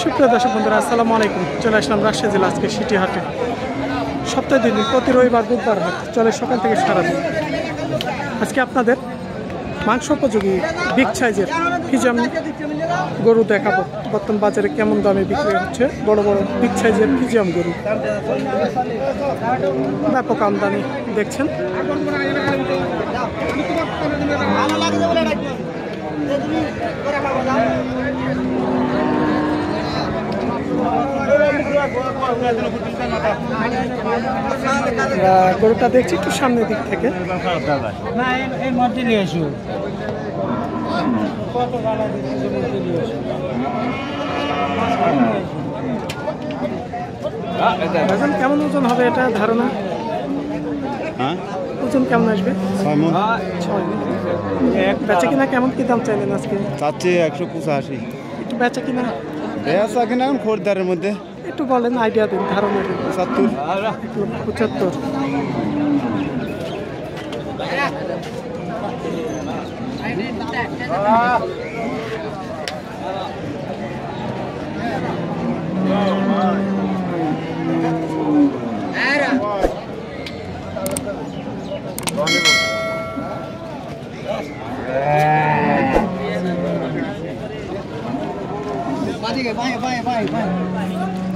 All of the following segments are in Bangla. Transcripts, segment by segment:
সুপ্রিয় দর্শক বন্ধুরা, আসসালামু আলাইকুম। চলে আসলাম রাজশাহী জেলা আজকে সিটি হাটে। সপ্তাহে দিন প্রতি রবিবার বুধবার হাট চলে সকাল থেকে সারাদিন। আজকে আপনাদের মাংস উপযোগী বিগ সাইজের ফিজিয়াম গরু দেখাবো। বর্তমান বাজারে কেমন দামে বিক্রি হচ্ছে বড় বড় বিগ সাইজের ফিজিয়াম গরু। ব্যাপক আমদানি দেখছেন। গরুটা দেখছি একটু সামনের দিক থেকে। কেমন ওজন হবে এটা ধারণা? ওজন কেমন আসবে? 6 মণ। বেচা কিনা কেমন কি দাম চাইলেন আজকে? চাচ্ছে 185। একটু বেচা কিনা বেচা কিনা এখন খরিদ্দারের মধ্যে একটু বলেন, আইডিয়া দিন, ধারণা দিন। 75। 75।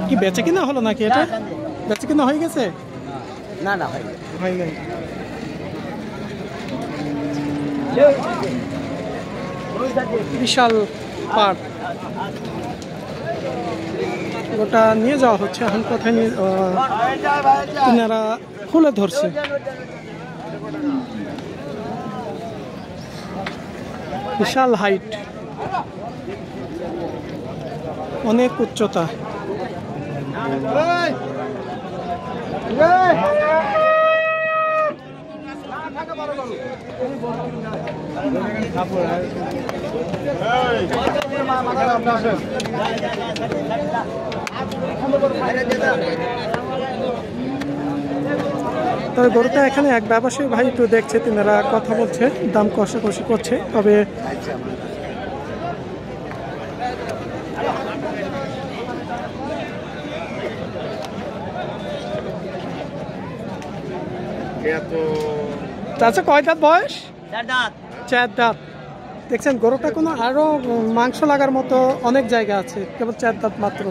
কি বেচা কিনা হলো নাকি? এটা বেচা কিনা হয়ে গেছে? না হয় নাই। বিশাল পাট ওটা নিয়ে যাওয়া হচ্ছে। এখন কোথায় নিয়ে তিনারা খুলে ধরছে। বিশাল হাইট, অনেক উচ্চতা। তবে গরুটা এখানে এক ব্যবসায়ী ভাই একটু দেখছে, তিনারা কথা বলছে, দাম কষাকষি করছে। তবে আচ্ছা, কয় দাঁত বয়স? 4 দাঁত। দেখছেন গরুটা কোনো আরো মাংস লাগার মতো অনেক জায়গা আছে, কেবল 4 দাঁত মাত্র।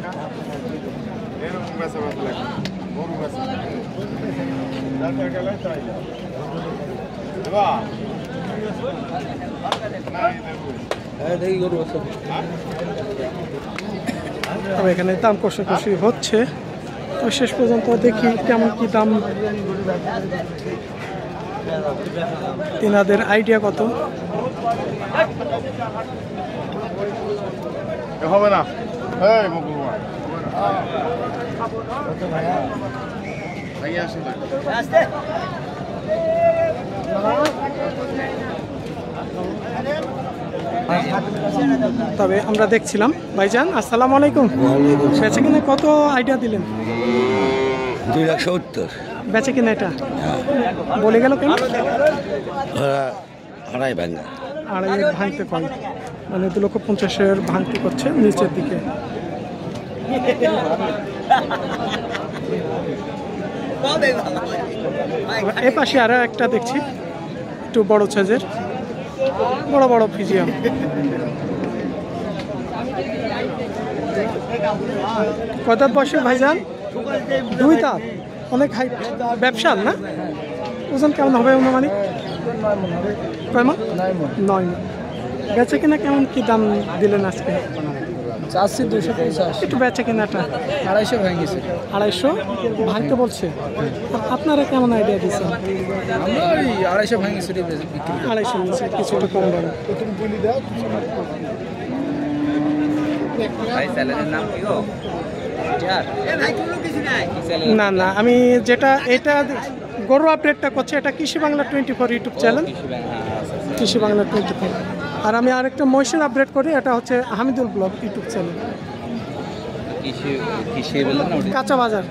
তবে এখানে দাম কষাকষি হচ্ছে। তো শেষ পর্যন্ত দেখি কেমন কি দাম, তিনাদের আইডিয়া কত হবে না। তবে আমরা দেখছিলাম। ভাইজান আসসালামু আলাইকুম। বেচা কিনা কত আইডিয়া দিলেন? 270। বেচা কিনা এটা বলে গেল কেন? আড়াই ভাঙা। আড়াই ভাঙতে কম, মানে 2,50,000 ভাঙতে করছে নিচের দিকে। এ পাশে আরো একটা দেখছি একটু বড় সাইজের, বড় বড় ফিজিয়াম। কত বয়সে ভাইজান? 2 দাঁত। অনেক হাইট, ব্যবসার না? ওজন কেমন হবে অনুমানিক? কয় মণ? 9 মণ। বেচা কিনা কেমন কি দাম দিলেন আজকে? চাচ্ছি 250। একটু বেচা কিনাটা 250 ভেঙে গেছে। 250 ভাঙতে বলছে। আপনারা কেমন আইডিয়া দিচ্ছেন? আমরা ওই 250 ভেঙে গেছে বিক্রি। 250 নিচে কিছুটা কম দাম। না না, আমি যেটা এটা গরু আপডেটটা করছি, এটা কৃষি বাংলা 24 ইউটিউব চ্যানেল, কৃষি বাংলা 24। আর আমি আরেকটা মহিষের আপডেট করি, এটা হচ্ছে হামিদুল ব্লগ ইউটিউব চ্যানেল। কাঁচা বাজার।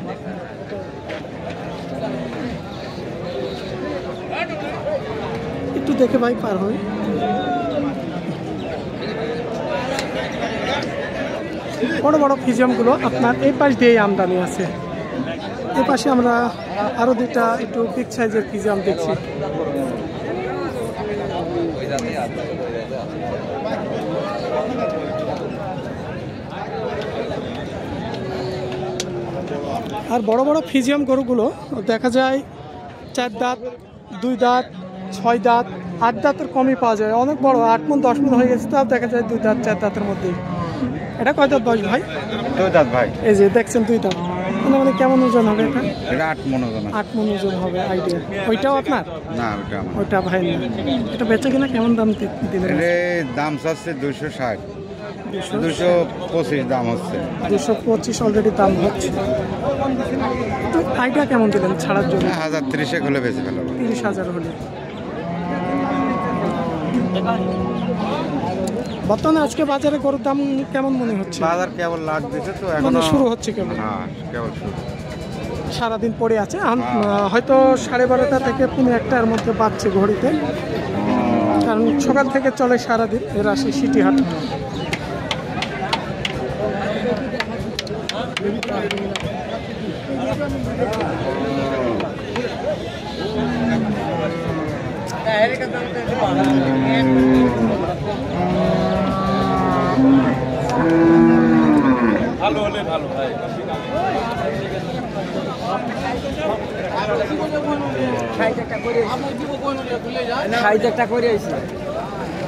একটু দেখে ভাই পার হই। বড় বড় ফিজিয়ামগুলো আপনার এই পাশ দিয়েই আমদানি আছে। এই পাশে আমরা আরও দুইটা একটু বিগ সাইজের ফিজিয়াম দেখছি। আর বড় বড় ফিজিয়াম গরুগুলো দেখা যায় 4 দাঁত, 2 দাঁত, 6 দাঁত, 8 দাঁতের কমই পাওয়া যায়। অনেক বড় 8 মণ 10 মণ হয়ে গেছে, তাও দেখা যায় 2 দাঁত 4 দাঁতের মধ্যেই। এটা কয় দাঁত বয়স ভাই? 2 দাঁত ভাই। এই যে দেখছেন 2 দাঁত, মানে কেমন ওজন হবে এটা? এটা 8 মণ ওজন। 8 মণ ওজন হবে আইডিয়া। ওইটাও আপনার? না, ওটা আমার। ওইটা ভাই না। এটা বেচে কিনা কেমন দাম দিলেন? এর দাম চাচ্ছে 260, 225 দাম হচ্ছে। 225 অলরেডি দাম হচ্ছে। তো আইডিয়া কেমন দিলেন ছাড়ার জন্য? 1030 হলে বেশি ভালো। 30,000 হলে। বর্তমানে আজকে বাজারে গরুর দাম কেমন মনে হচ্ছে? বাজার কেবল লাগ দিছে তো, মানে এখনো শুরু হচ্ছে কেবল। হ্যাঁ, কেবল শুরু। সারাদিন পড়ে আছে হয়তো 12:30 থেকে 1:30টার মধ্যে বাজছে ঘড়িতে, কারণ সকাল থেকে চলে সারাদিন এর আসে সিটি হাট। ভালো হলে ভালো ভাই।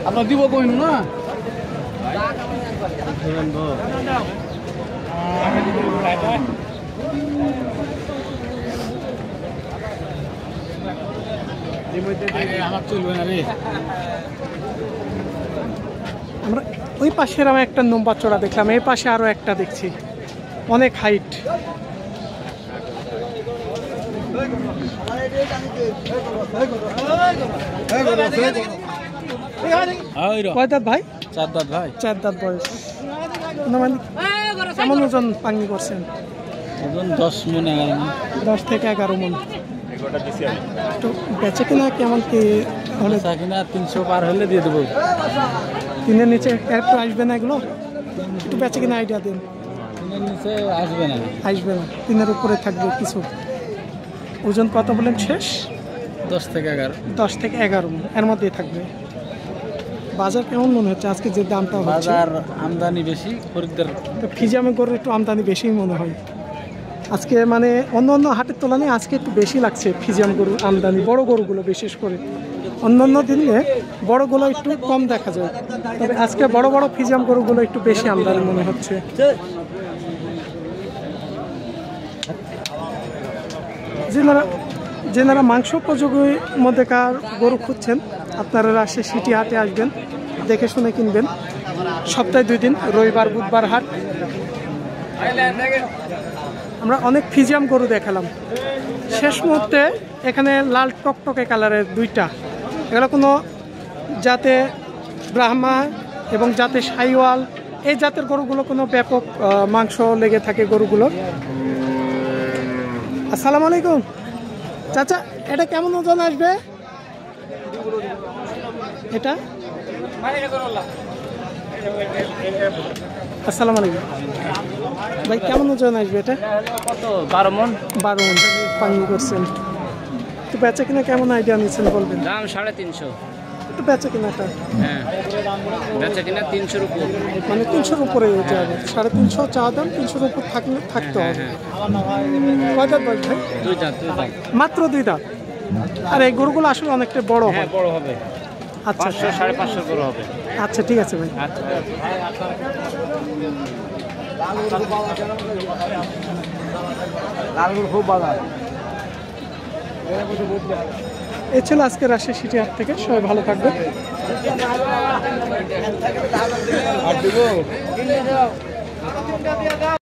আপনার দিব কইন না আমার চলবে না রে। আমরা ওই পাশের আমি একটা নম্বর চড়া দেখলাম, এই পাশে আরো একটা দেখছি, অনেক হাইট। কয় দাঁত ভাই? 4 দাঁত ভাই। 4 দাঁত বয়স। মানে কেমন ওজন পাঙ্গি করছেন? ওজন 10 মণ 11 মণ। 10 থেকে 11 মণ। তো বেচে কিনা কেমন কি হলে? কিনা 300 পার হলে দিয়ে দেবো। 3-এর নিচে একটু আসবে না এগুলো? একটু বেচে কিনা আইডিয়া দিন। 3-এর নিচে আসবে না। আসবে না, 3-এর উপরে থাকবে কিছু। ওজন কত বলেন শেষ? 10 থেকে 11। 10 থেকে 11 মণ এর মধ্যেই থাকবে। বাজার কেমন মনে হচ্ছে আজকে যে দামটা হচ্ছে? বাজার আমদানি বেশি, খরিদ্দার তো ফিজিয়ামে গরুর একটু আমদানি বেশি মনে হয় আজকে, মানে অন্য হাটের তুলনায় আজকে একটু বেশি লাগছে ফিজিয়াম গরুর আমদানি, বড় গরুগুলো বিশেষ করে। অন্যান্য দিনে বড়গুলো একটু কম দেখা যায়, তবে আজকে বড় বড় ফিজিয়াম গরুগুলো একটু বেশি আমদানি মনে হচ্ছে। যেনারা মাংস উপযোগী মধ্যেকার গরু খুঁজছেন, আপনারা রাজশাহী সিটি হাটে আসবেন, দেখে শুনে কিনবেন। সপ্তাহে 2 দিন, রবিবার বুধবার হাট। আমরা অনেক ফিজিয়াম গরু দেখালাম। শেষ মুহূর্তে এখানে লাল টকটকে কালারের 2টা, এগুলো কোনো জাতে ব্রাহ্মা এবং জাতে সাইওয়াল, এই জাতের গরুগুলো কোনো ব্যাপক মাংস লেগে থাকে গরুগুলো। আসসালামু আলাইকুম চাচা, এটা কেমন ওজন আসবে? এটা আসসালামু আলাইকুম ভাই, কেমন ওজন আসবে এটা? কত? 12 মণ। 12 মণ পাঙ্গি করছেন। তো বেচা কিনা কেমন আইডিয়া নিচ্ছেন বলবেন? দাম 350। তো বেচা কিনাটা? হ্যাঁ, বেচা কিনা 300 উপর। মানে 300-র উপরে যাবে। 350 চা দাম, 300-র উপর থাকতে হবে। কয় দাঁত বয়স ভাই? 2 দাঁত। মাত্র 2 দাঁত। আর এই গরুগুলো আসলে অনেকটা বড় হয়। বড় হবে। আচ্ছা 500-550 করে হবে। আচ্ছা, ঠিক আছে ভাই। এ ছিল আজকে রাজশাহী সিটি হাট থেকে। সবাই ভালো থাকবে।